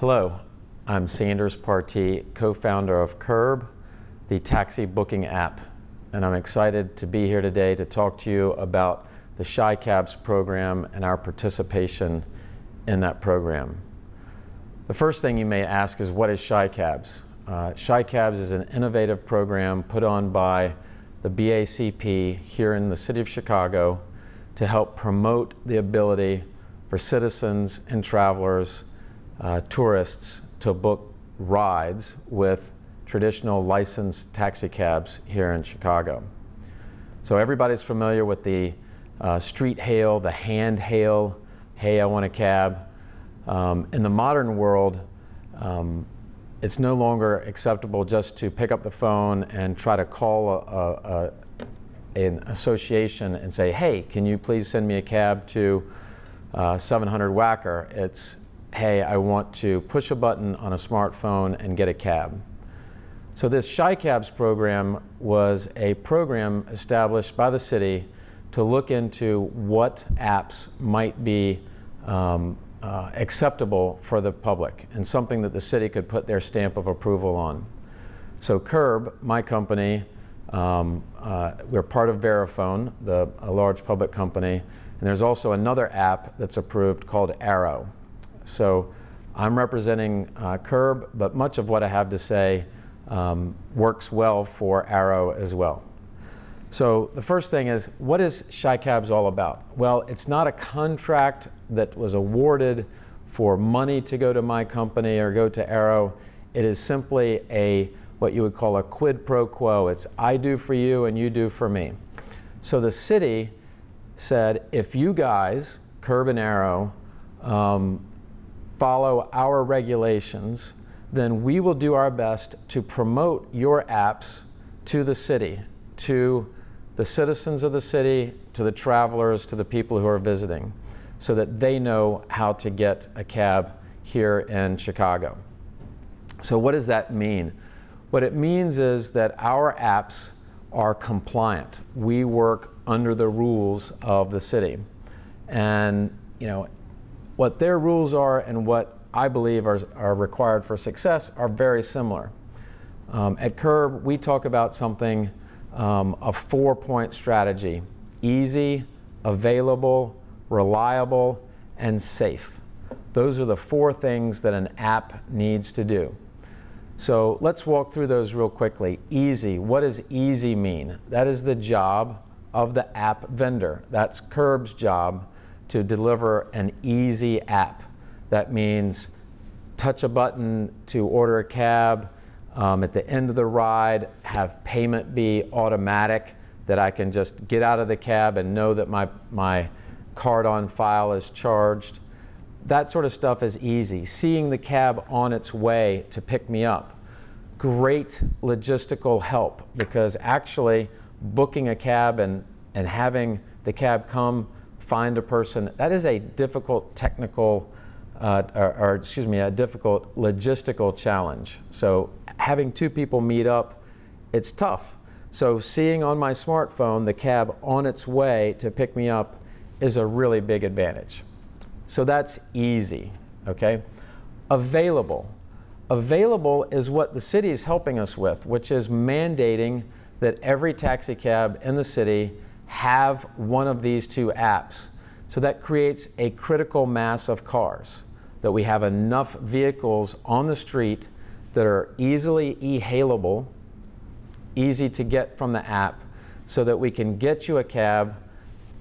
Hello, I'm Sanders Partee, co-founder of Curb, the taxi booking app, and I'm excited to be here today to talk to you about the ChiCabs program and our participation in that program. The first thing you may ask is, what is ChiCabs? ChiCabs is an innovative program put on by the BACP here in the city of Chicago to help promote the ability for citizens and travelers, tourists, to book rides with traditional licensed taxi cabs here in Chicago. So everybody's familiar with the street hail, the hand hail, hey, I want a cab. In the modern world, it's no longer acceptable just to pick up the phone and try to call an association and say, hey, can you please send me a cab to 700 Wacker? It's, hey, I want to push a button on a smartphone and get a cab. So this ChiCabs program was a program established by the city to look into what apps might be acceptable for the public and something that the city could put their stamp of approval on. So Curb, my company, we're part of Verifone, a large public company, and there's also another app that's approved called Arrow. So I'm representing Curb, but much of what I have to say works well for Arrow as well. So the first thing is, what is ChiCabs all about? Well, it's not a contract that was awarded for money to go to my company or go to Arrow. It is simply what you would call a quid pro quo. It's I do for you and you do for me. So the city said, if you guys, Curb and Arrow, follow our regulations, then we will do our best to promote your apps to the city, to the citizens of the city, to the travelers, to the people who are visiting, so that they know how to get a cab here in Chicago. So what does that mean? What it means is that our apps are compliant. We work under the rules of the city. And what their rules are and what I believe are required for success are very similar. At Curb, we talk about something, a 4-point strategy: easy, available, reliable, and safe. Those are the 4 things that an app needs to do. So let's walk through those real quickly. Easy, what does easy mean? That is the job of the app vendor. That's Curb's job to deliver an easy app. That means touch a button to order a cab, at the end of the ride, have payment be automatic, that I can just get out of the cab and know that my card on file is charged. That sort of stuff is easy. Seeing the cab on its way to pick me up. Great logistical help, because actually booking a cab and having the cab come find a person, that is a difficult technical, a difficult logistical challenge. So having 2 people meet up, it's tough. So seeing on my smartphone the cab on its way to pick me up is a really big advantage. So that's easy, okay? Available. Available is what the city is helping us with, which is mandating that every taxi cab in the city have one of these 2 apps. So that creates a critical mass of cars, that we have enough vehicles on the street that are easily e-hailable, easy to get from the app, so that we can get you a cab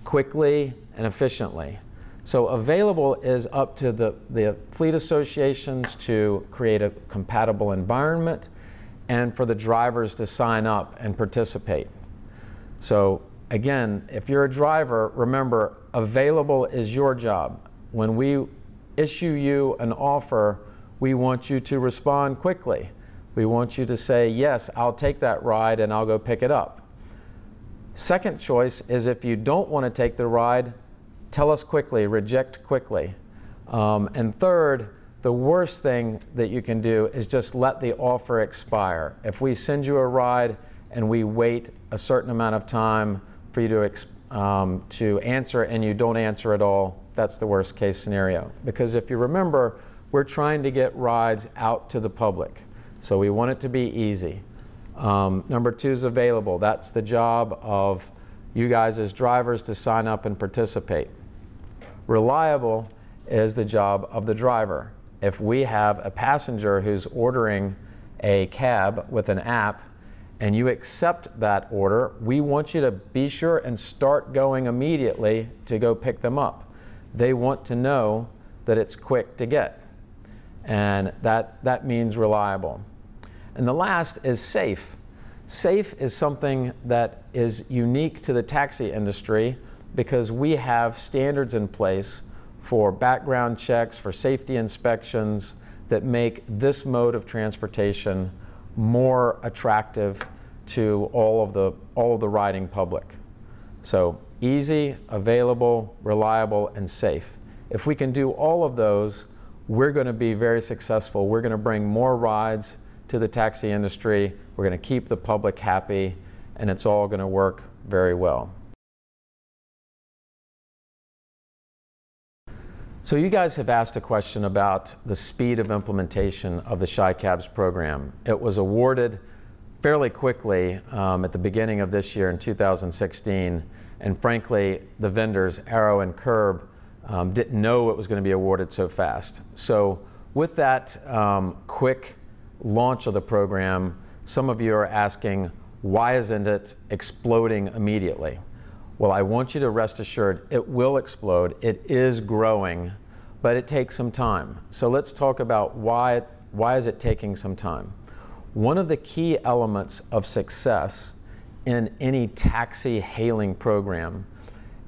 quickly and efficiently. So available is up to the fleet associations to create a compatible environment and for the drivers to sign up and participate. So again, if you're a driver, remember, available is your job. When we issue you an offer, we want you to respond quickly. We want you to say, yes, I'll take that ride and I'll go pick it up. Second choice is, if you don't want to take the ride, tell us quickly, reject quickly. And third, the worst thing that you can do is just let the offer expire. If we send you a ride and we wait a certain amount of time for you to answer and you don't answer at all, that's the worst case scenario. Because if you remember, we're trying to get rides out to the public. So we want it to be easy. Number 2 is available. That's the job of you guys as drivers to sign up and participate. Reliable is the job of the driver. If we have a passenger who's ordering a cab with an app and you accept that order, we want you to be sure and start going immediately to go pick them up. They want to know that it's quick to get, and that means reliable. And the last is safe. Safe is something that is unique to the taxi industry because we have standards in place for background checks, for safety inspections that make this mode of transportation more attractive to all of the riding public. So easy, available, reliable, and safe. If we can do all of those, we're going to be very successful. We're going to bring more rides to the taxi industry. We're going to keep the public happy, and it's all going to work very well. So you guys have asked a question about the speed of implementation of the ChiCabs program. It was awarded fairly quickly at the beginning of this year in 2016, and frankly, the vendors, Arrow and Curb, didn't know it was going to be awarded so fast. So with that quick launch of the program, some of you are asking, why isn't it exploding immediately? Well, I want you to rest assured it will explode. It is growing, but it takes some time. So let's talk about why is it taking some time. One of the key elements of success in any taxi hailing program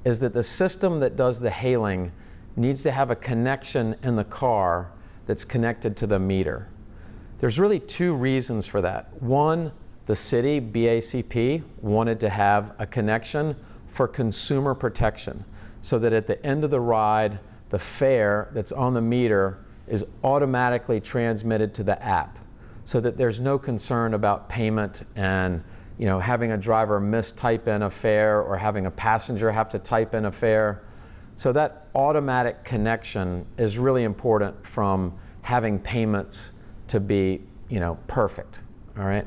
is that the system that does the hailing needs to have a connection in the car that's connected to the meter. There's really 2 reasons for that. One, the city, BACP, wanted to have a connection for consumer protection so that at the end of the ride, the fare that's on the meter is automatically transmitted to the app so that there's no concern about payment and having a driver mistype in a fare or having a passenger have to type in a fare. So that automatic connection is really important from having payments to be perfect, all right?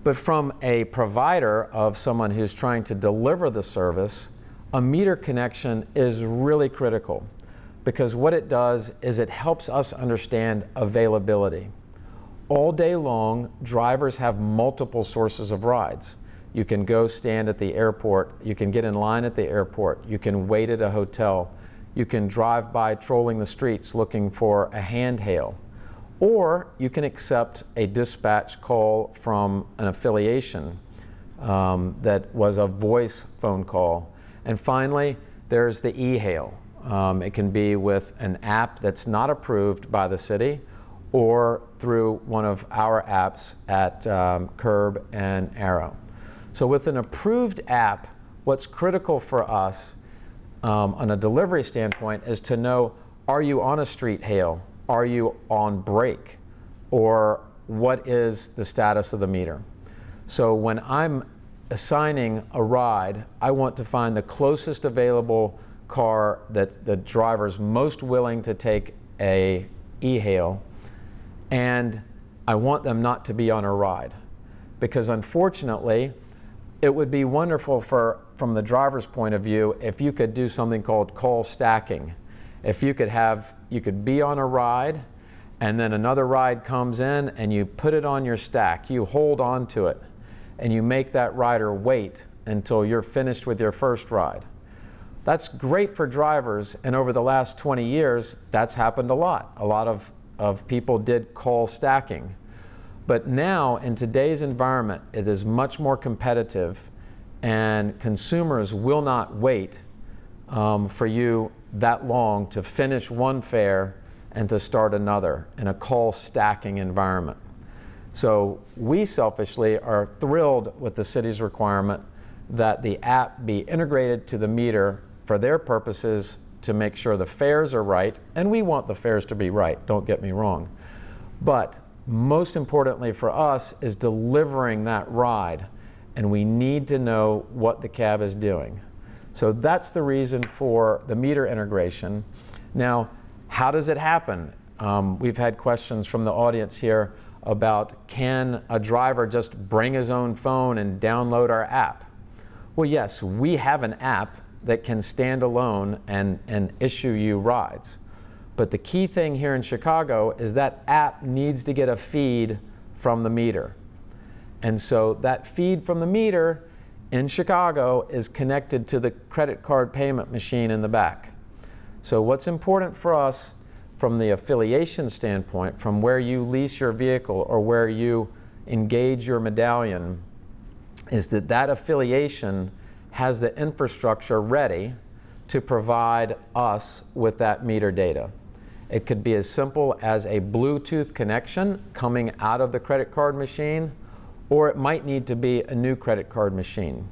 But from a provider of someone who's trying to deliver the service, a meter connection is really critical because what it does is it helps us understand availability. All day long, drivers have multiple sources of rides. You can go stand at the airport, you can get in line at the airport, you can wait at a hotel, you can drive by trolling the streets looking for a hand hail, or you can accept a dispatch call from an affiliation that was a voice phone call. And finally, there's the e-hail. It can be with an app that's not approved by the city or through one of our apps at Curb and Arrow. So with an approved app, what's critical for us on a delivery standpoint is to know, are you on a street hail? Are you on break? Or what is the status of the meter? So when I'm assigning a ride, I want to find the closest available car that the driver's most willing to take a e-hail, and I want them not to be on a ride. Because unfortunately, it would be wonderful from the driver's point of view if you could do something called call stacking. If you could be on a ride and then another ride comes in and you put it on your stack, you hold on to it and you make that rider wait until you're finished with your first ride. That's great for drivers, and over the last 20 years, that's happened a lot. A lot of people did call stacking. But now, in today's environment, it is much more competitive, and consumers will not wait for you that long to finish one fare and to start another in a call stacking environment. So we selfishly are thrilled with the city's requirement that the app be integrated to the meter for their purposes to make sure the fares are right, and we want the fares to be right, don't get me wrong. But most importantly for us is delivering that ride, and we need to know what the cab is doing. So that's the reason for the meter integration. Now, how does it happen? we've had questions from the audience here about, can a driver just bring his own phone and download our app? Well, yes, we have an app that can stand alone and issue you rides. But the key thing here in Chicago is that app needs to get a feed from the meter. And so that feed from the meter in Chicago is connected to the credit card payment machine in the back. So what's important for us from the affiliation standpoint, from where you lease your vehicle or where you engage your medallion, is that that affiliation has the infrastructure ready to provide us with that meter data. It could be as simple as a Bluetooth connection coming out of the credit card machine, or it might need to be a new credit card machine.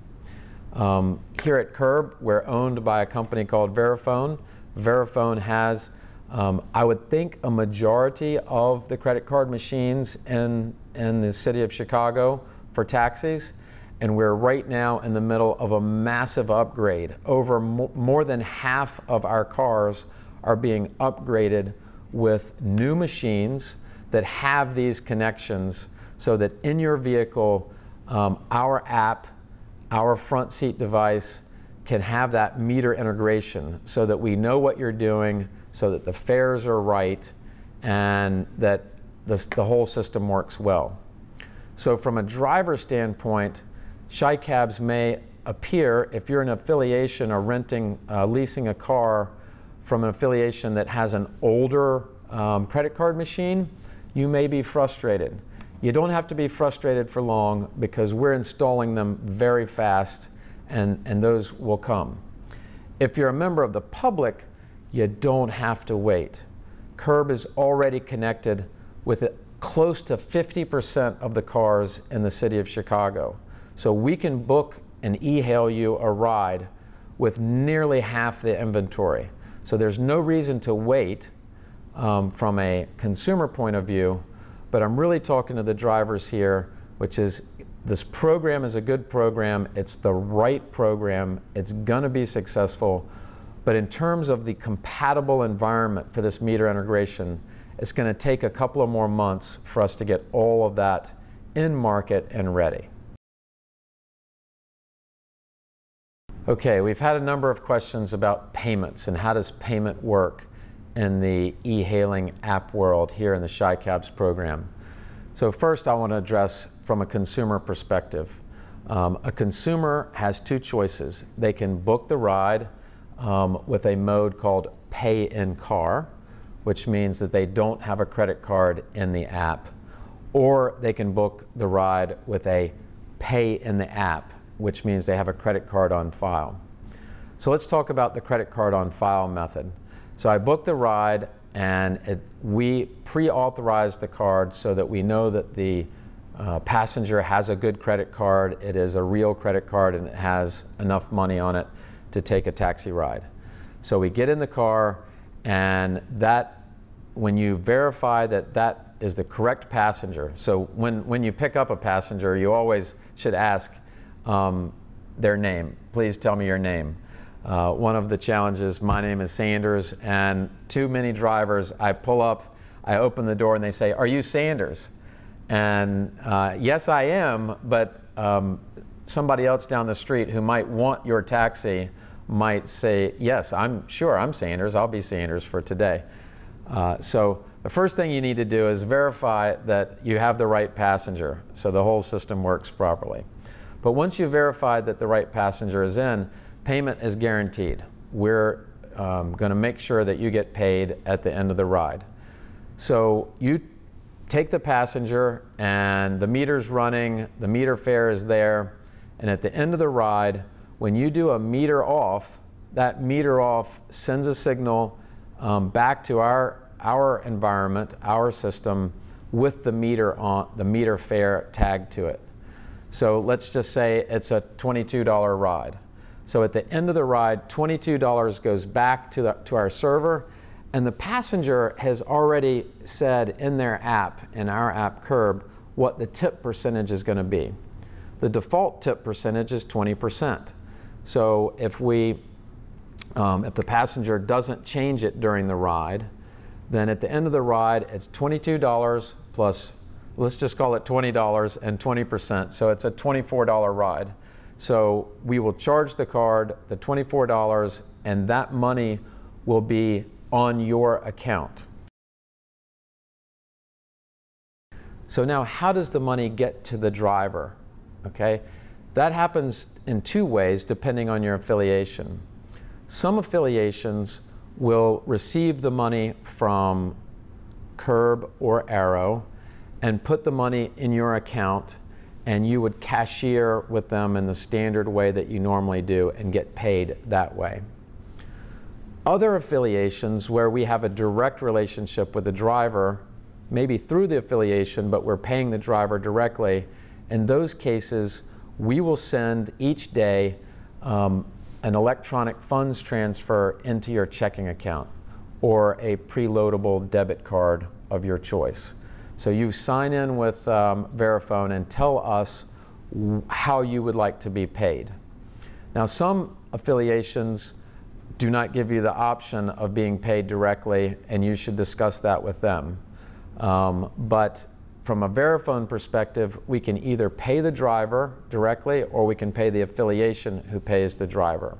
Here at Curb, we're owned by a company called Verifone. Verifone has, I would think, a majority of the credit card machines in the city of Chicago for taxis. And we're right now in the middle of a massive upgrade. Over more than half of our cars are being upgraded with new machines that have these connections, so that in your vehicle, our app, our front seat device can have that meter integration, so that we know what you're doing, so that the fares are right, and that the whole system works well. So from a driver standpoint, ChiCabs may appear, if you're an affiliation or renting, leasing a car from an affiliation that has an older credit card machine, you may be frustrated. You don't have to be frustrated for long, because we're installing them very fast, and those will come. If you're a member of the public, you don't have to wait. Curb is already connected with close to 50% of the cars in the city of Chicago. So we can book and e-hail you a ride with nearly half the inventory. So there's no reason to wait from a consumer point of view, but I'm really talking to the drivers here, which is, this program is a good program, it's the right program, it's gonna be successful, but in terms of the compatible environment for this meter integration, it's gonna take a couple of more months for us to get all of that in market and ready. Okay, we've had a number of questions about payments and how does payment work in the e-hailing app world here in the ChiCabs program. So first I want to address from a consumer perspective. A consumer has two choices. They can book the ride with a mode called pay in car, which means that they don't have a credit card in the app, or they can book the ride with a pay in the app, which means they have a credit card on file. So let's talk about the credit card on file method. So I booked the ride, and we pre-authorize the card so that we know that the passenger has a good credit card, it is a real credit card, and it has enough money on it to take a taxi ride. So we get in the car, and when you verify that that is the correct passenger, so when you pick up a passenger, you always should ask their name. Please tell me your name. One of the challenges, my name is Sanders, and too many drivers, I pull up, I open the door, and they say, "Are you Sanders?" And yes, I am, but somebody else down the street who might want your taxi might say, "Yes, I'm sure I'm Sanders, I'll be Sanders for today." So the first thing you need to do is verify that you have the right passenger, so the whole system works properly. But once you've verified that the right passenger is in, payment is guaranteed. We're going to make sure that you get paid at the end of the ride. So you take the passenger, and the meter's running, the meter fare is there, and at the end of the ride, when you do a meter off, that meter off sends a signal back to our environment, our system, with the meter fare tagged to it. So let's just say it's a $22 ride. So at the end of the ride, $22 goes back to our server, and the passenger has already said in their app, in our app Curb, what the tip percentage is going to be. The default tip percentage is 20%. So if the passenger doesn't change it during the ride, then at the end of the ride, it's $22 plus, let's just call it $20 and 20%. So it's a $24 ride. So we will charge the card the $24, and that money will be on your account. So now, how does the money get to the driver? Okay, that happens in two ways depending on your affiliation. Some affiliations will receive the money from Curb or Arrow and put the money in your account, and you would cashier with them in the standard way that you normally do and get paid that way. Other affiliations where we have a direct relationship with the driver, maybe through the affiliation, but we're paying the driver directly, in those cases, we will send each day an electronic funds transfer into your checking account or a preloadable debit card of your choice. So you sign in with Verifone and tell us how you would like to be paid. Now, some affiliations do not give you the option of being paid directly, and you should discuss that with them. But from a Verifone perspective, we can either pay the driver directly or we can pay the affiliation who pays the driver.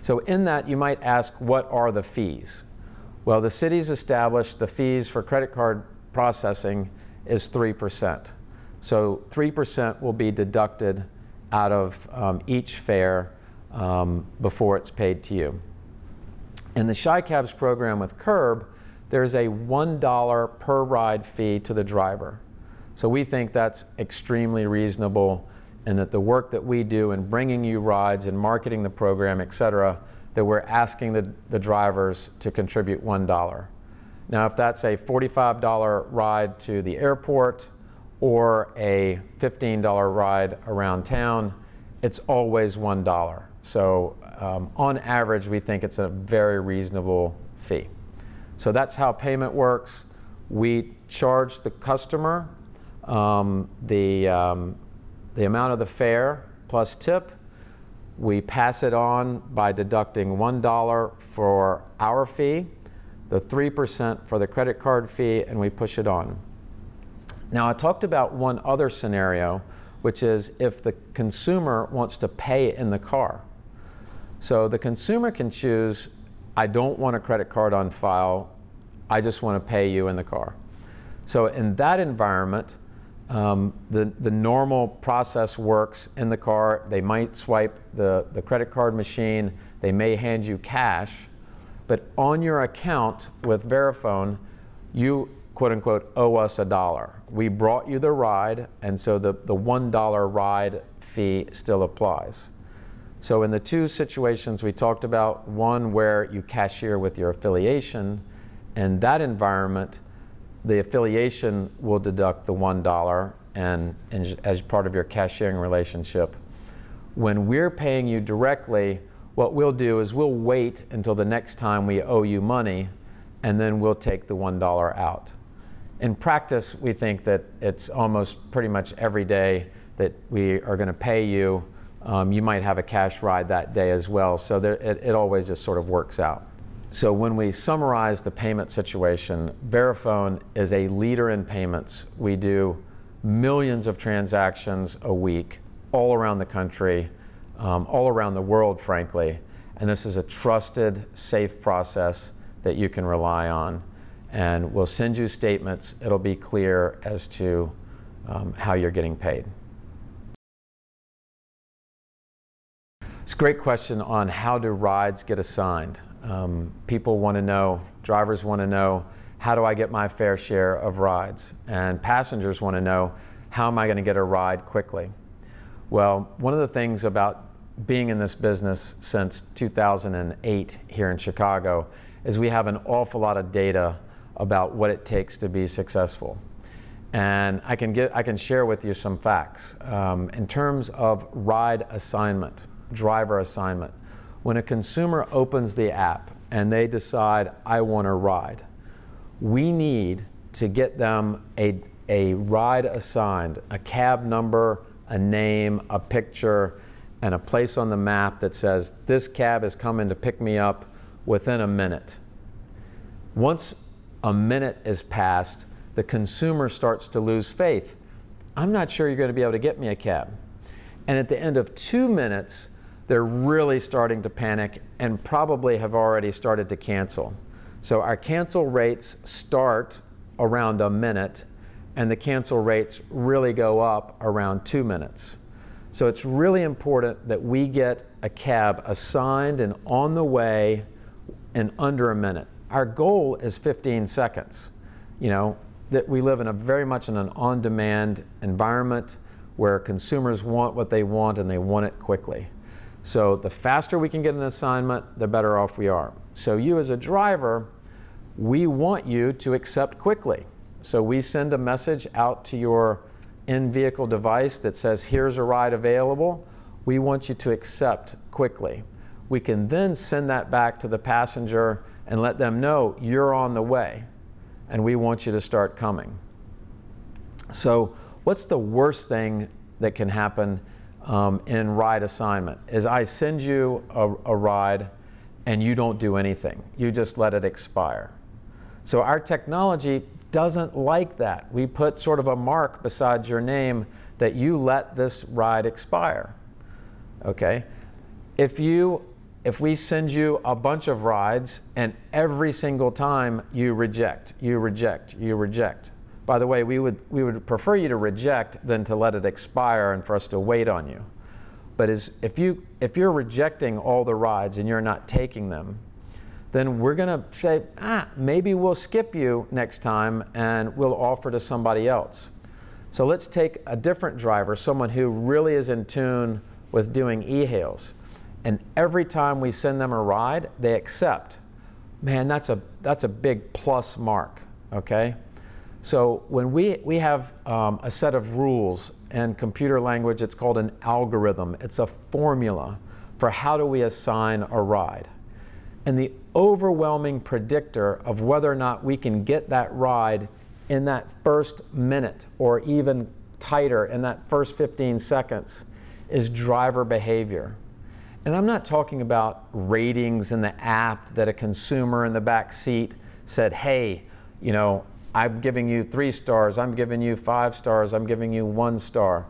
So in that, you might ask, what are the fees? Well, the city's established the fees for credit card processing is 3%. So 3% will be deducted out of each fare before it's paid to you. In the ChiCabs program with Curb, there's a $1 per ride fee to the driver. So we think that's extremely reasonable, and that the work that we do in bringing you rides and marketing the program, et cetera, that we're asking the drivers to contribute $1. Now, if that's a $45 ride to the airport or a $15 ride around town, it's always $1. So on average, we think it's a very reasonable fee. So that's how payment works. We charge the customer the amount of the fare plus tip. We pass it on by deducting $1 for our fee, the 3% for the credit card fee, and we push it on. Now, I talked about one other scenario, which is if the consumer wants to pay in the car. So the consumer can choose, I don't want a credit card on file, I just want to pay you in the car. So in that environment, the normal process works in the car. They might swipe the credit card machine, they may hand you cash, but on your account with Verifone, you quote unquote owe us $1. We brought you the ride, and so the $1 ride fee still applies. So in the two situations we talked about, one where you cashier with your affiliation, in that environment, the affiliation will deduct the $1 and as part of your cashiering relationship. When we're paying you directly, what we'll do is we'll wait until the next time we owe you money, and then we'll take the $1 out. In practice, we think that it's almost pretty much every day that we are going to pay you. You might have a cash ride that day as well, so it always just sort of works out. So when we summarize the payment situation, Verifone is a leader in payments. We do millions of transactions a week all around the country, all around the world, frankly. And this is a trusted, safe process that you can rely on. And we'll send you statements. It'll be clear as to how you're getting paid. It's a great question on how do rides get assigned. People want to know, drivers want to know, how do I get my fair share of rides? And passengers want to know, how am I going to get a ride quickly? Well, one of the things about being in this business since 2008 here in Chicago is we have an awful lot of data about what it takes to be successful. And I can share with you some facts. In terms of ride assignment, driver assignment, when a consumer opens the app and they decide, I want a ride, we need to get them a ride assigned, a cab number, a name, a picture, and a place on the map that says, this cab is coming to pick me up within a minute. Once a minute is passed, the consumer starts to lose faith. I'm not sure you're going to be able to get me a cab. And at the end of 2 minutes, they're really starting to panic and probably have already started to cancel. So our cancel rates start around a minute, and the cancel rates really go up around 2 minutes. So it's really important that we get a cab assigned and on the way in under a minute. Our goal is 15 seconds. You know, that we live in very much in an on-demand environment where consumers want what they want and they want it quickly. So the faster we can get an assignment, the better off we are. So you as a driver, we want you to accept quickly. So we send a message out to your in-vehicle device that says, here's a ride available. We want you to accept quickly. We can then send that back to the passenger and let them know you're on the way and we want you to start coming. So what's the worst thing that can happen in ride assignment? Is I send you a ride and you don't do anything. You just let it expire. So our technology doesn't like that. We put sort of a mark beside your name that you let this ride expire. Okay? If we send you a bunch of rides and every single time you reject, you reject, you reject. By the way, we would prefer you to reject than to let it expire and for us to wait on you. But if you're rejecting all the rides and you're not taking them, then we're going to say, maybe we'll skip you next time and we'll offer to somebody else. So let's take a different driver, someone who really is in tune with doing e-hails. And every time we send them a ride, they accept. Man, that's a big plus mark, okay? So when we have a set of rules, in computer language it's called an algorithm. It's a formula for how do we assign a ride. And the overwhelming predictor of whether or not we can get that ride in that first minute or even tighter in that first 15 seconds is driver behavior. And I'm not talking about ratings in the app that a consumer in the back seat said, hey, you know, I'm giving you 3 stars, I'm giving you 5 stars, I'm giving you 1 star.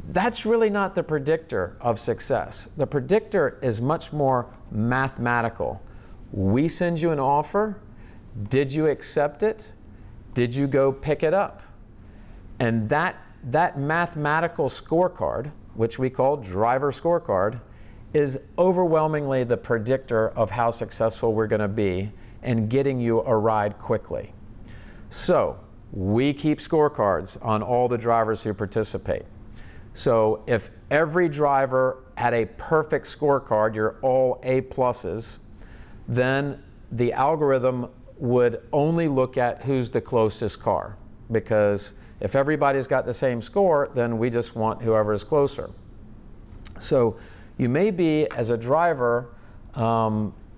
That's really not the predictor of success. The predictor is much more mathematical. We send you an offer. Did you accept it? Did you go pick it up? And that mathematical scorecard, which we call driver scorecard, is overwhelmingly the predictor of how successful we're going to be in getting you a ride quickly. So we keep scorecards on all the drivers who participate. So if every driver had a perfect scorecard, you're all A+, then the algorithm would only look at who's the closest car. Because if everybody's got the same score, then we just want whoever is closer. So you may be, as a driver,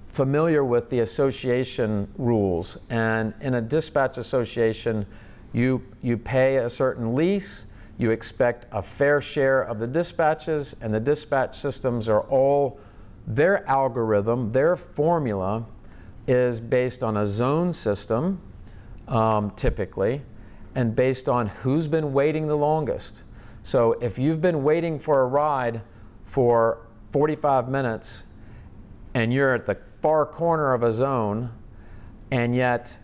familiar with the association rules. And in a dispatch association, you pay a certain lease, you expect a fair share of the dispatches, and the dispatch systems are all, their algorithm, their formula is based on a zone system, typically, and based on who's been waiting the longest. So if you've been waiting for a ride for 45 minutes and you're at the far corner of a zone, and yet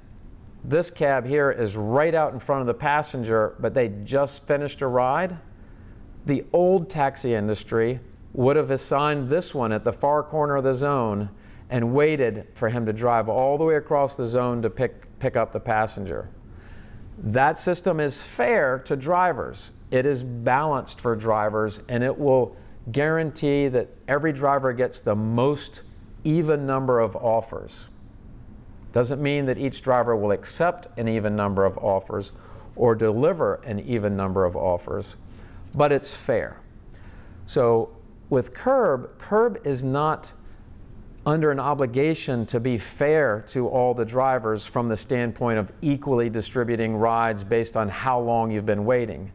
this cab here is right out in front of the passenger, but they just finished a ride, the old taxi industry would have assigned this one at the far corner of the zone and waited for him to drive all the way across the zone to pick up the passenger. That system is fair to drivers. It is balanced for drivers, and it will guarantee that every driver gets the most even number of offers. Doesn't mean that each driver will accept an even number of offers or deliver an even number of offers, but it's fair. So with Curb is not under an obligation to be fair to all the drivers from the standpoint of equally distributing rides based on how long you've been waiting.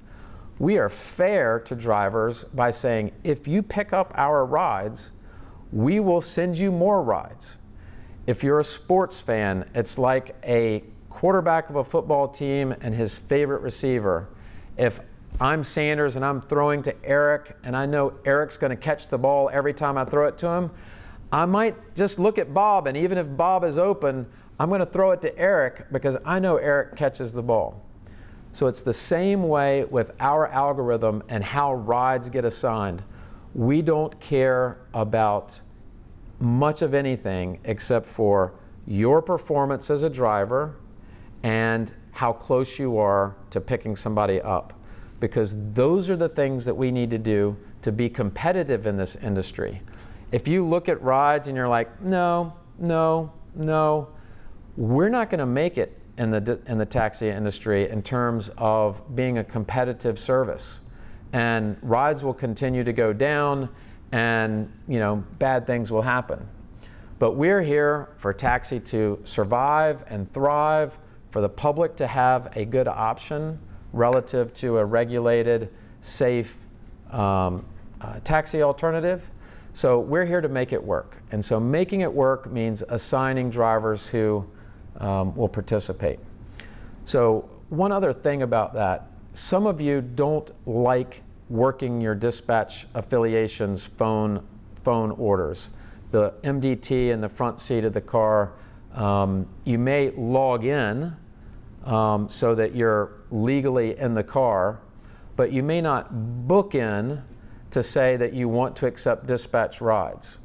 We are fair to drivers by saying, if you pick up our rides, we will send you more rides. If you're a sports fan, it's like a quarterback of a football team and his favorite receiver. If I'm Sanders and I'm throwing to Eric and I know Eric's going to catch the ball every time I throw it to him, I might just look at Bob, and even if Bob is open, I'm going to throw it to Eric because I know Eric catches the ball. So it's the same way with our algorithm and how rides get assigned. We don't care about much of anything except for your performance as a driver and how close you are to picking somebody up, because those are the things that we need to do to be competitive in this industry. If you look at rides and you're like, no, no, no, we're not going to make it in the taxi industry in terms of being a competitive service. And rides will continue to go down, and bad things will happen. But we're here for taxi to survive and thrive, for the public to have a good option relative to a regulated, safe taxi alternative. So we're here to make it work. And so making it work means assigning drivers who will participate. So one other thing about that, some of you don't like working your dispatch affiliations phone orders. The MDT in the front seat of the car, you may log in so that you're legally in the car, but you may not book in to say that you want to accept dispatch rides.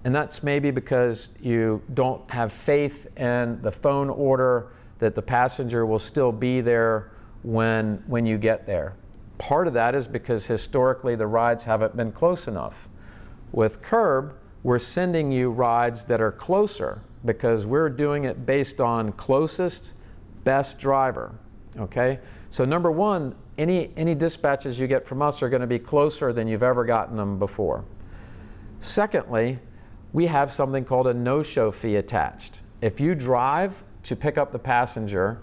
And that's maybe because you don't have faith in the phone order that the passenger will still be there when you get there. Part of that is because historically the rides haven't been close enough. With Curb, we're sending you rides that are closer because we're doing it based on closest, best driver, okay? So number one, any dispatches you get from us are going to be closer than you've ever gotten them before. Secondly, we have something called a no-show fee attached. If you drive to pick up the passenger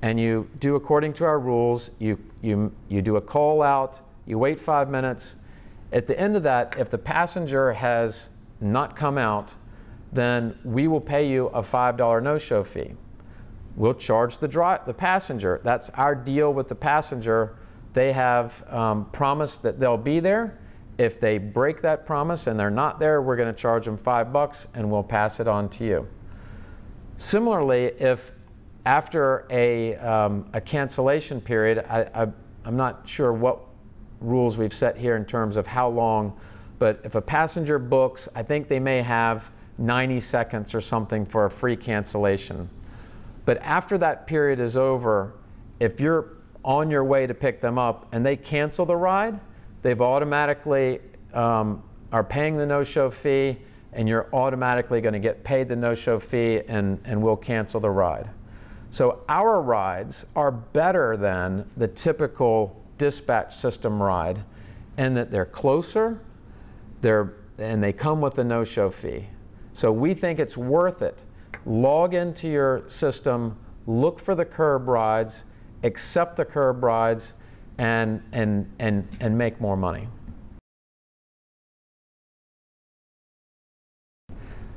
and you do according to our rules, you do a call out, you wait 5 minutes. At the end of that, if the passenger has not come out, then we will pay you a $5 no-show fee. We'll charge the passenger. That's our deal with the passenger. They have promised that they'll be there. If they break that promise and they're not there, we're going to charge them $5 and we'll pass it on to you. Similarly, if after a cancellation period, I'm not sure what rules we've set here in terms of how long, but if a passenger books, I think they may have 90 seconds or something for a free cancellation. But after that period is over, if you're on your way to pick them up and they cancel the ride, they've automatically are paying the no-show fee, and you're automatically going to get paid the no-show fee, and we'll cancel the ride. So our rides are better than the typical dispatch system ride in that they're closer, and they come with the no-show fee. So we think it's worth it. Log into your system, look for the Curb rides, accept the Curb rides, and make more money.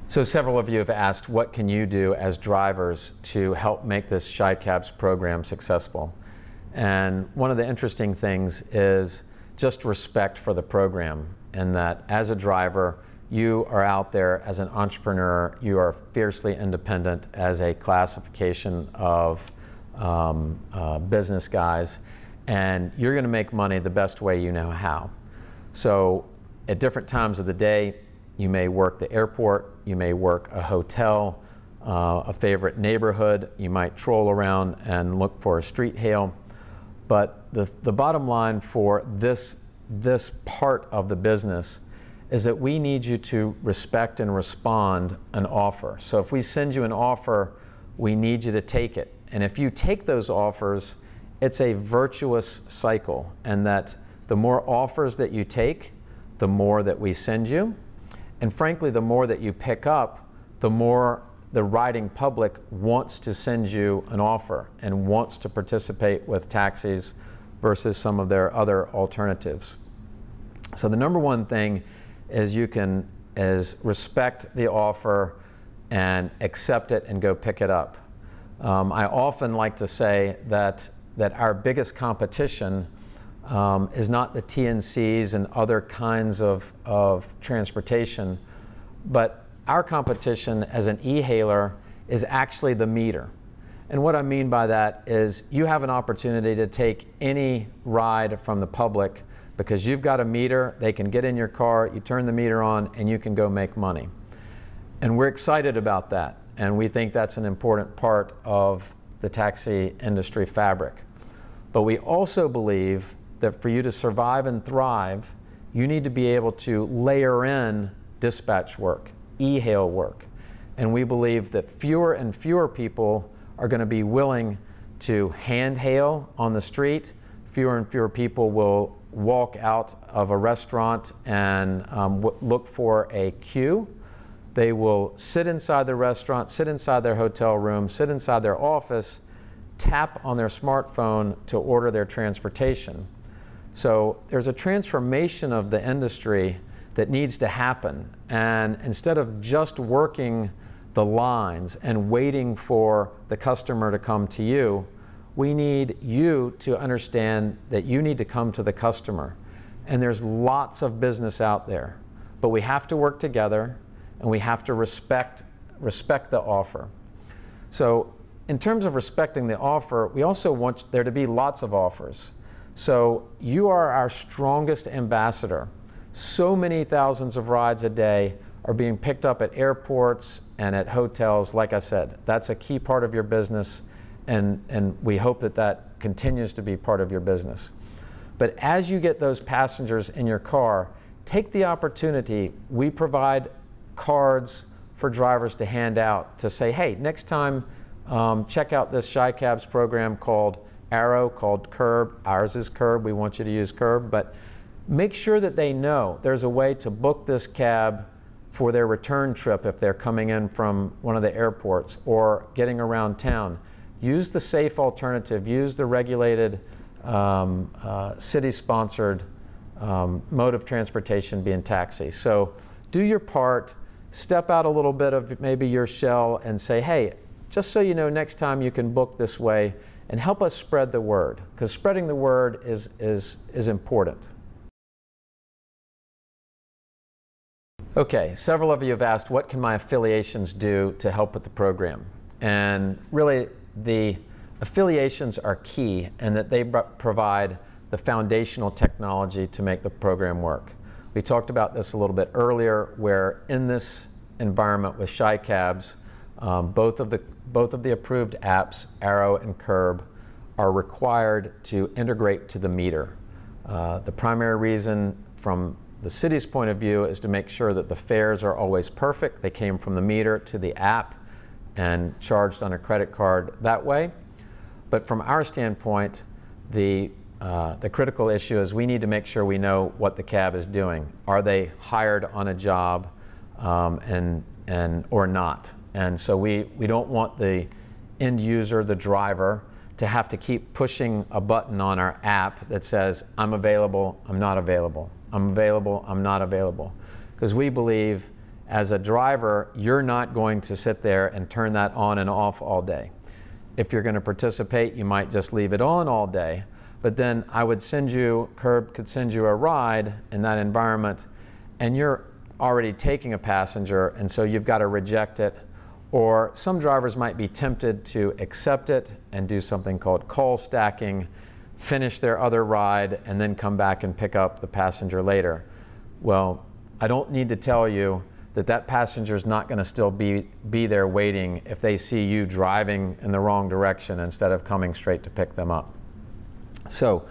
So several of you have asked, what can you do as drivers to help make this ChiCabs program successful? And one of the interesting things is just respect for the program, and that as a driver, you are out there as an entrepreneur, you are fiercely independent as a classification of business guys, and you're going to make money the best way you know how. So at different times of the day, you may work the airport, you may work a hotel, a favorite neighborhood, you might troll around and look for a street hail. But the bottom line for this part of the business is that we need you to respect and respond an offer. So if we send you an offer, we need you to take it. And if you take those offers, it's a virtuous cycle, and that the more offers that you take, the more that we send you. And frankly, the more that you pick up, the more the riding public wants to send you an offer and wants to participate with taxis versus some of their other alternatives. So the number one thing is respect the offer and accept it and go pick it up. I often like to say that our biggest competition is not the TNCs and other kinds of transportation, but our competition as an e-hailer is actually the meter. And what I mean by that is you have an opportunity to take any ride from the public because you've got a meter, they can get in your car, you turn the meter on, and you can go make money. And we're excited about that, and we think that's an important part of the taxi industry fabric. But we also believe that for you to survive and thrive, you need to be able to layer in dispatch work, e-hail work. And we believe that fewer and fewer people are going to be willing to hand hail on the street. Fewer and fewer people will walk out of a restaurant and look for a queue. They will sit inside the restaurant, sit inside their hotel room, sit inside their office, tap on their smartphone to order their transportation. So there's a transformation of the industry that needs to happen. And instead of just working the lines and waiting for the customer to come to you, we need you to understand that you need to come to the customer. And there's lots of business out there, but we have to work together and we have to respect the offer. So in terms of respecting the offer, we also want there to be lots of offers. So you are our strongest ambassador. So many thousands of rides a day are being picked up at airports and at hotels. Like I said, that's a key part of your business, and we hope that that continues to be part of your business. But as you get those passengers in your car, take the opportunity. We provide cards for drivers to hand out to say, hey, next time check out this ChiCabs program called Arrow, called Curb. Ours is Curb. We want you to use Curb. But make sure that they know there's a way to book this cab for their return trip if they're coming in from one of the airports or getting around town. Use the safe alternative. Use the regulated, city-sponsored mode of transportation being taxi. So do your part. Step out a little bit of maybe your shell and say, hey, just so you know, next time you can book this way, and help us spread the word, because spreading the word is important. Okay, several of you have asked, what can my affiliations do to help with the program? And really, the affiliations are key in that they provide the foundational technology to make the program work. We talked about this a little bit earlier, where in this environment with ChiCabs, both of the approved apps, Arrow and Curb, are required to integrate to the meter. The primary reason from the city's point of view is to make sure that the fares are always perfect. They came from the meter to the app and charged on a credit card that way. But from our standpoint, the critical issue is we need to make sure we know what the cab is doing. Are they hired on a job or not? And so we don't want the end user, the driver, to have to keep pushing a button on our app that says, I'm available, I'm not available. I'm available, I'm not available. Because we believe as a driver, you're not going to sit there and turn that on and off all day. If you're going to participate, you might just leave it on all day. But then I would send you, Curb could send you a ride in that environment, and you're already taking a passenger, and so you've got to reject it. Or some drivers might be tempted to accept it and do something called call stacking, finish their other ride, and then come back and pick up the passenger later. Well, I don't need to tell you that that passenger is not going to still be there waiting if they see you driving in the wrong direction instead of coming straight to pick them up. So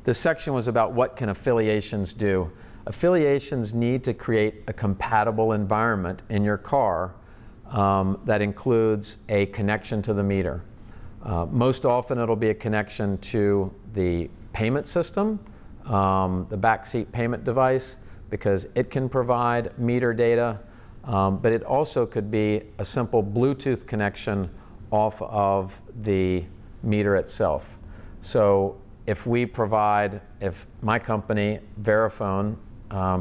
this section was about what can affiliations do. Affiliations need to create a compatible environment in your car that includes a connection to the meter. Most often it'll be a connection to the payment system, the backseat payment device, because it can provide meter data, but it also could be a simple Bluetooth connection off of the meter itself. So if my company, Verifone,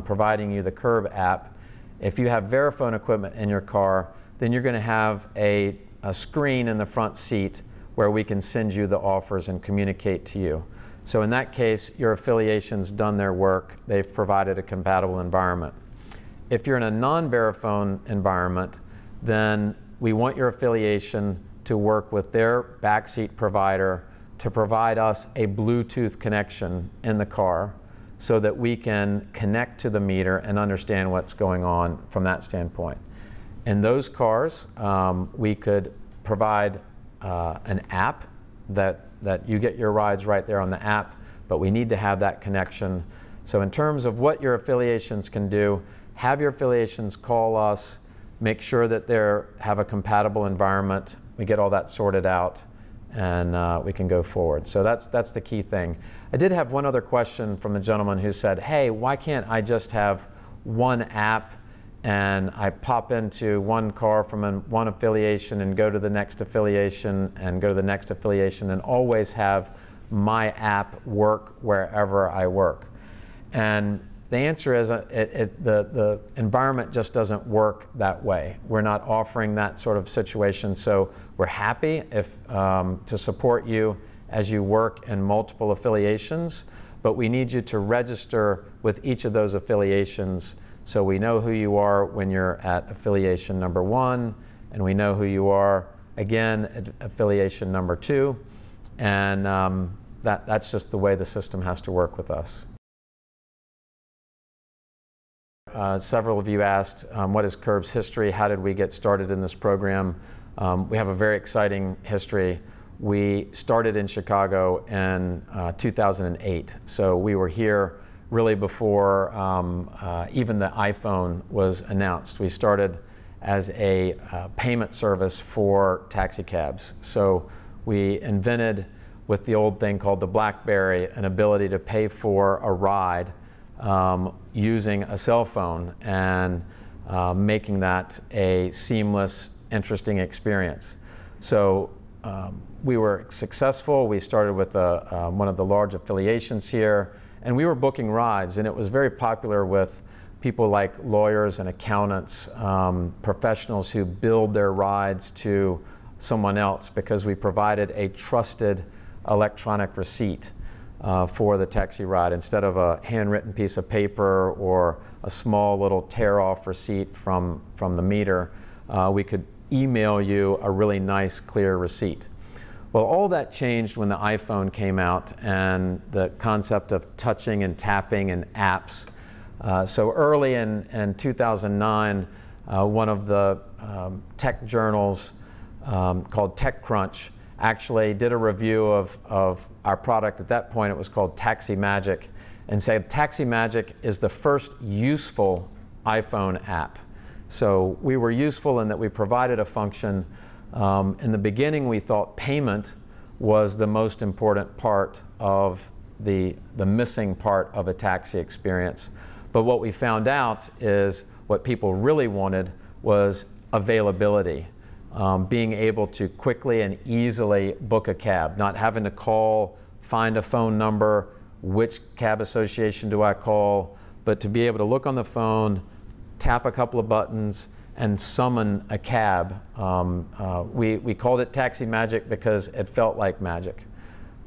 providing you the Curb app, if you have Verifone equipment in your car, then you're going to have a a screen in the front seat where we can send you the offers and communicate to you. So in that case, your affiliation's done their work. They've provided a compatible environment. If you're in a non-Verifone environment, then we want your affiliation to work with their backseat provider to provide us a Bluetooth connection in the car so that we can connect to the meter and understand what's going on from that standpoint. In those cars, we could provide an app that you get your rides right there on the app, but we need to have that connection. So in terms of what your affiliations can do, have your affiliations call us, make sure that they have a compatible environment, we get all that sorted out, and we can go forward. So that's the key thing. I did have one other question from a gentleman who said, hey, why can't I just have one app and I pop into one car from one affiliation and go to the next affiliation and go to the next affiliation and always have my app work wherever I work? And the answer is the environment just doesn't work that way. We're not offering that sort of situation, so we're happy to support you as you work in multiple affiliations, but we need you to register with each of those affiliations so we know who you are when you're at affiliation number 1, and we know who you are again at affiliation number 2, and that's just the way the system has to work with us. Several of you asked, what is Curb's history? How did we get started in this program? We have a very exciting history. We started in Chicago in 2008, so we were here really before even the iPhone was announced. We started as a payment service for taxi cabs. So we invented, with the old thing called the BlackBerry, an ability to pay for a ride using a cell phone and making that a seamless, interesting experience. So we were successful. We started with one of the large affiliations here, and we were booking rides, and it was very popular with people like lawyers and accountants, professionals who billed their rides to someone else because we provided a trusted electronic receipt for the taxi ride instead of a handwritten piece of paper or a small little tear-off receipt from the meter. We could email you a really nice, clear receipt. Well, all that changed when the iPhone came out and the concept of touching and tapping and apps. So early in 2009, one of the tech journals called TechCrunch actually did a review of our product. At that point, it was called Taxi Magic, and said Taxi Magic is the first useful iPhone app. So we were useful in that we provided a function. In the beginning, we thought payment was the most important part of the missing part of a taxi experience. But what we found out is what people really wanted was availability. Being able to quickly and easily book a cab, not having to call, find a phone number, which cab association do I call, but to be able to look on the phone, tap a couple of buttons, and summon a cab. We called it Taxi Magic because it felt like magic.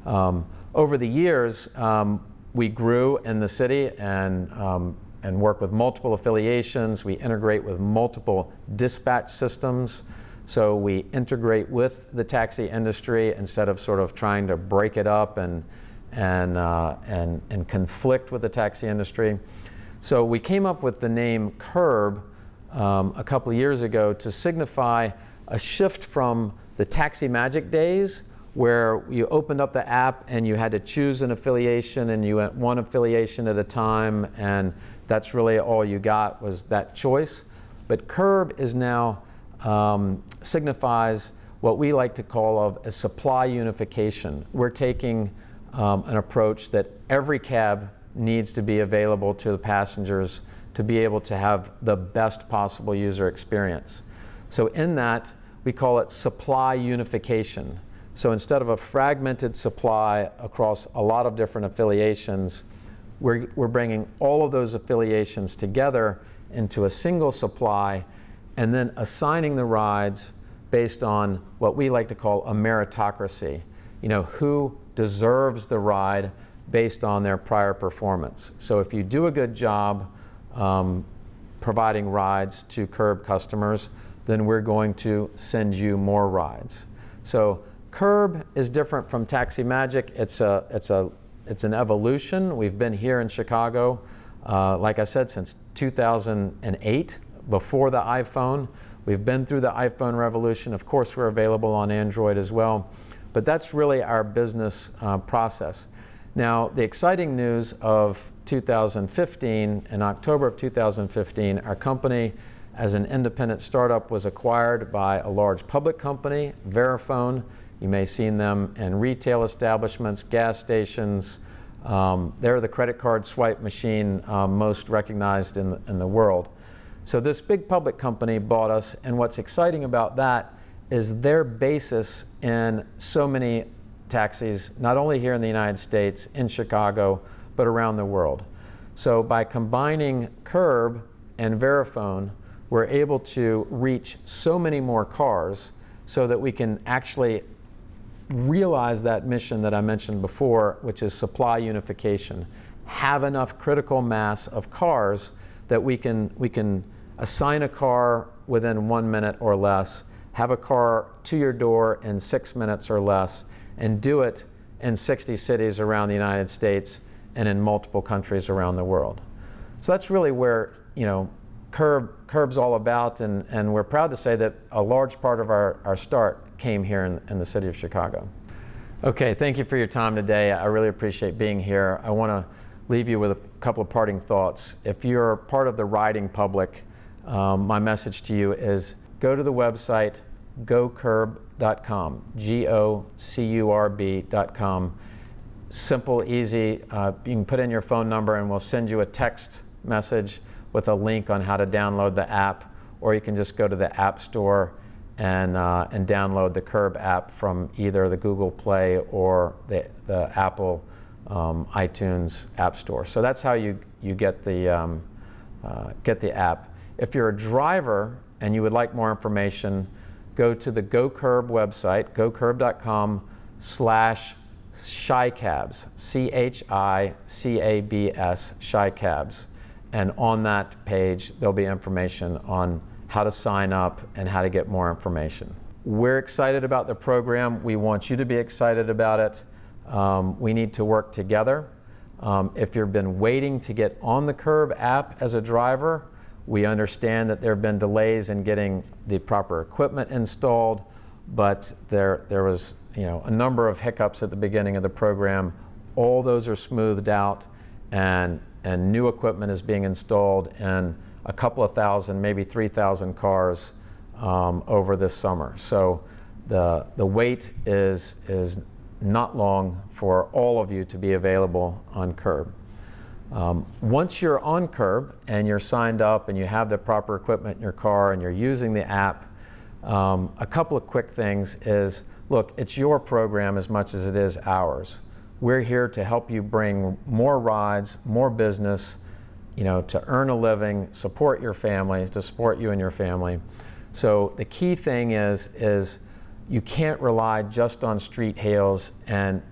Over the years, we grew in the city and work with multiple affiliations. We integrate with multiple dispatch systems. So we integrate with the taxi industry instead of sort of trying to break it up and conflict with the taxi industry. So we came up with the name Curb a couple of years ago to signify a shift from the Taxi Magic days, where you opened up the app and you had to choose an affiliation and you went one affiliation at a time, and that's really all you got was that choice. But Curb is now signifies what we like to call of a supply unification. We're taking an approach that every cab needs to be available to the passengers to be able to have the best possible user experience. So in that, we call it supply unification. So instead of a fragmented supply across a lot of different affiliations, we're bringing all of those affiliations together into a single supply and then assigning the rides based on what we like to call a meritocracy. You know, who deserves the ride based on their prior performance. So if you do a good job providing rides to Curb customers, then we're going to send you more rides. So Curb is different from Taxi Magic. It's an evolution. We've been here in Chicago, like I said, since 2008, before the iPhone. We've been through the iPhone revolution. Of course, we're available on Android as well. But that's really our business process. Now, the exciting news of 2015, in October of 2015, our company, as an independent startup, was acquired by a large public company, Verifone. You may have seen them in retail establishments, gas stations. They're the credit card swipe machine most recognized in the world. So this big public company bought us, and what's exciting about that is their basis in so many taxis, not only here in the United States, in Chicago, but around the world. So by combining Curb and Verifone, we're able to reach so many more cars so that we can actually realize that mission that I mentioned before, which is supply unification. Have enough critical mass of cars that we can assign a car within 1 minute or less, have a car to your door in 6 minutes or less, and do it in 60 cities around the United States and in multiple countries around the world. So that's really where, you know, Curb's all about, and we're proud to say that a large part of our start came here in the city of Chicago. Okay, thank you for your time today. I really appreciate being here. I want to leave you with a couple of parting thoughts. If you're part of the riding public, my message to you is go to the website, gocurb.com, GOCURB.com. Simple, easy. You can put in your phone number and we'll send you a text message with a link on how to download the app, or you can just go to the App Store and download the Curb app from either the Google Play or the Apple iTunes App Store. So that's how you get the app. If you're a driver and you would like more information, go to the GoCurb website, gocurb.com/ChiCabs, ChiCabs, ChiCabs. And on that page, there'll be information on how to sign up and how to get more information. We're excited about the program. We want you to be excited about it. We need to work together. If you've been waiting to get on the Curb app as a driver, we understand that there have been delays in getting the proper equipment installed, but there was, you know, a number of hiccups at the beginning of the program. All those are smoothed out, and new equipment is being installed in a couple of thousand, maybe 3,000 cars over this summer. So the wait is not long for all of you to be available on Curb. Once you're on Curb and you're signed up and you have the proper equipment in your car and you're using the app, a couple of quick things is, look, it's your program as much as it is ours. We're here to help you bring more rides, more business, you know, to earn a living, support your families, to support you and your family. So the key thing is you can't rely just on street hails and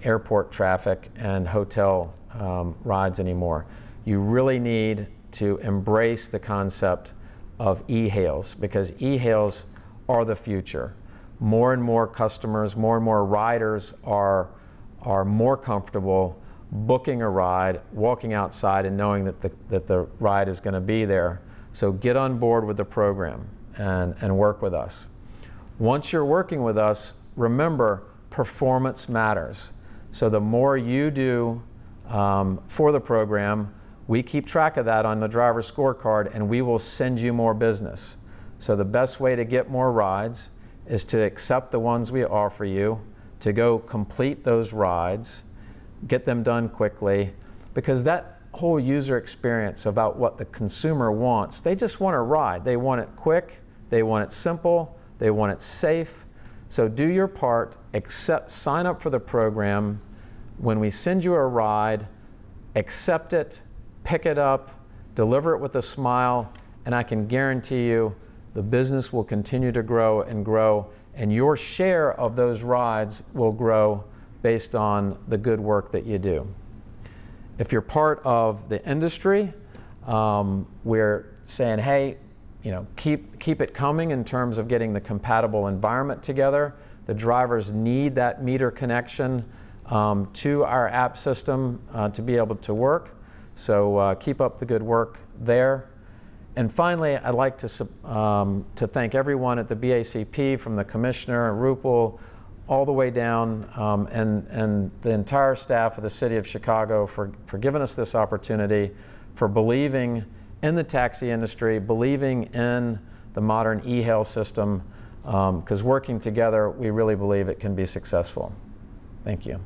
airport traffic and hotel rides anymore. You really need to embrace the concept of e-hails, because e-hails are the future. More and more customers, more and more riders are more comfortable booking a ride, walking outside and knowing that the ride is going to be there. So get on board with the program and work with us. Once you're working with us, remember, performance matters. So the more you do for the program, we keep track of that on the driver scorecard, and we will send you more business. So the best way to get more rides is to accept the ones we offer you, to go complete those rides, get them done quickly, because that whole user experience about what the consumer wants, they just want a ride. They want it quick, they want it simple, they want it safe. So do your part, sign up for the program. When we send you a ride, accept it, pick it up, deliver it with a smile, and I can guarantee you the business will continue to grow, and your share of those rides will grow based on the good work that you do. If you're part of the industry, we're saying, hey, keep it coming in terms of getting the compatible environment together. The drivers need that meter connection to our app system to be able to work. So keep up the good work there. And finally, I'd like to thank everyone at the BACP, from the commissioner, Rupal, all the way down, and the entire staff of the City of Chicago for giving us this opportunity, for believing in the taxi industry, believing in the modern e-hail system, because working together, we really believe it can be successful. Thank you.